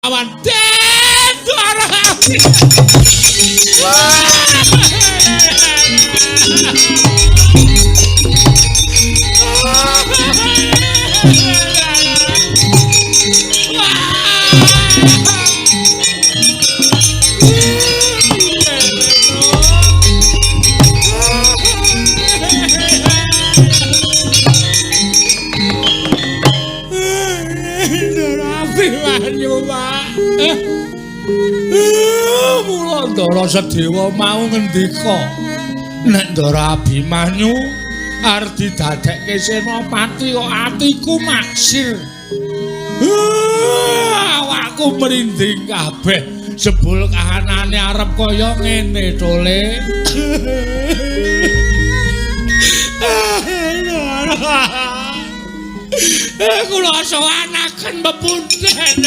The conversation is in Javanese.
awan Dendra. Mula Ndara Sedewa mau ngendika nek Ndara Abimanyu arep didadekke senopati kok atiku maksir. Awakku merinding kabeh jebul kahanane arep kaya ngene tole. Kula sowanaken pepunden.